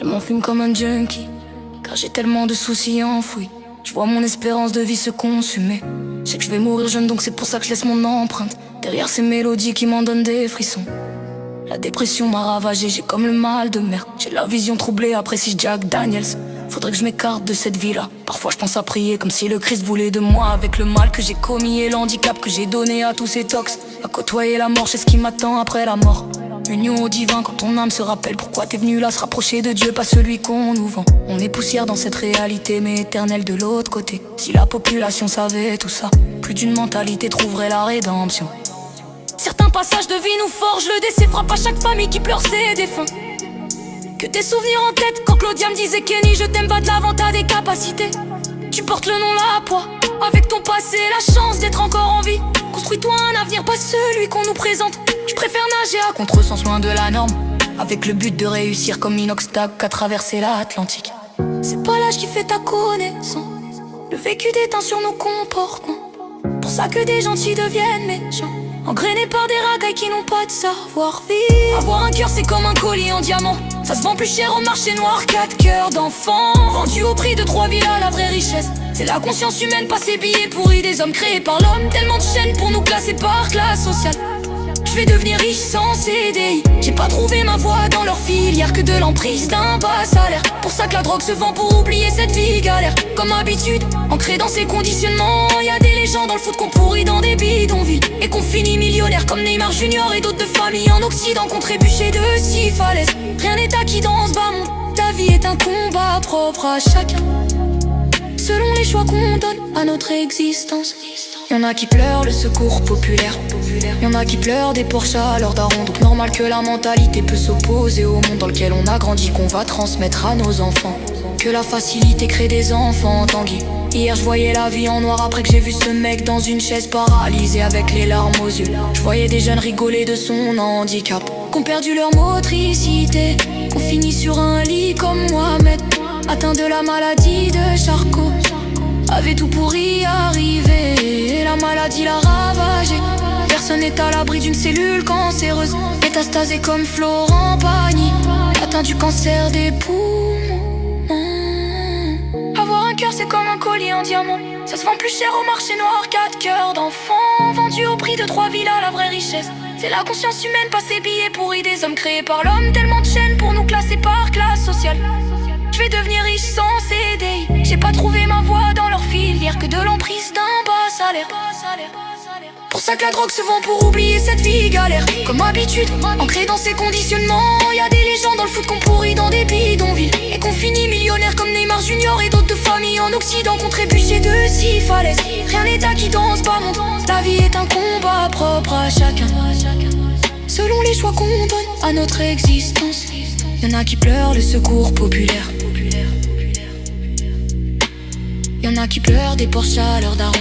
Je m'en fume comme un junkie, car j'ai tellement de soucis enfouis. Je vois mon espérance de vie se consumer. Je sais que je vais mourir jeune, donc c'est pour ça que je laisse mon empreinte derrière ces mélodies qui m'en donnent des frissons. La dépression m'a ravagé, j'ai comme le mal de mer. J'ai la vision troublée, apprécie Jack Daniels. Faudrait que je m'écarte de cette vie-là. Parfois je pense à prier comme si le Christ voulait de moi. Avec le mal que j'ai commis et l'handicap que j'ai donné à tous ces tox. À côtoyer la mort, c'est ce qui m'attend après la mort. Union au divin quand ton âme se rappelle pourquoi t'es venu là se rapprocher de Dieu, pas celui qu'on nous vend. On est poussière dans cette réalité mais éternelle de l'autre côté. Si la population savait tout ça, plus d'une mentalité trouverait la rédemption. Certains passages de vie nous forgent, le décès frappe à chaque famille qui pleure ses défunts. Que des souvenirs en tête quand Claudia me disait Kenny je t'aime, va de l'avant, t'as des capacités. Tu portes le nom, la poids, avec ton passé, la chance d'être encore en vie. Construis-toi un avenir, pas celui qu'on nous présente. Je préfère nager à contresens loin de la norme, avec le but de réussir comme Inox Tag qu'à traverser l'Atlantique. C'est pas l'âge qui fait ta connaissance, le vécu déteint sur nos comportements. Pour ça que des gentils deviennent méchants, engrainés par des racailles qui n'ont pas de savoir-vivre. Avoir un cœur c'est comme un collier en diamant, ça se vend plus cher au marché noir. 4 cœurs d'enfants vendus au prix de 3 villas, la vraie richesse c'est la conscience humaine, pas ces billets pourris des hommes créés par l'homme. Tellement de chaînes pour nous classer par classe sociale. Je vais devenir riche sans CDI. J'ai pas trouvé ma voie dans leur filière, que de l'emprise d'un bas salaire. Pour ça que la drogue se vend pour oublier cette vie galère. Comme habitude, ancrée dans ces conditionnements. Y'a des légendes dans le foot qu'on pourrit dans des bidonvilles et qu'on finit millionnaire comme Neymar Junior et d'autres de famille en Occident qu'on trébuchait de 6 falaises. Rien n'est acquis dans ce bas monde, ta vie est un combat propre à chacun, selon les choix qu'on donne à notre existence. Y'en a qui pleurent le secours populaire, y'en a qui pleurent des Porsche à leur daron. Donc normal que la mentalité peut s'opposer au monde dans lequel on a grandi, qu'on va transmettre à nos enfants. Que la facilité crée des enfants tanguis. Hier je voyais la vie en noir après que j'ai vu ce mec dans une chaise paralysée avec les larmes aux yeux. Je voyais des jeunes rigoler de son handicap, qu'on perdu leur motricité, qu'on finit sur un lit comme Mohamed, atteint de la maladie de Charcot. Avait tout pour y arriver et la maladie l'a ravagé. Personne n'est à l'abri d'une cellule cancéreuse, métastasée comme Florent Pagny, atteint du cancer des poumons. Avoir un cœur c'est comme un collier en diamant, ça se vend plus cher au marché noir. 4 cœurs d'enfants vendus au prix de 3 villas, la vraie richesse c'est la conscience humaine, pas ces billets pourris des hommes créés par l'homme. Tellement de chaînes pour nous classer par classe sociale. Je vais devenir riche sans CDI. J'ai pas trouvé ma voie dans leur filière, que de l'emprise d'un bas salaire. Pour ça que la drogue se vend pour oublier cette vie galère. Comme habitude, ancrée dans ces conditionnements. Y'a des légendes dans le foot qu'on pourrit dans des bidonvilles et qu'on finit millionnaire comme Neymar Junior et d'autres de famille en Occident qu'on trébuchait de 6 falaises. Rien n'est acquis dans ce bas monde, la vie est un combat propre à chacun, selon les choix qu'on donne à notre existence. Y'en a qui pleurent le secours populaire, y'en a qui pleurent des Porsche à leur daron.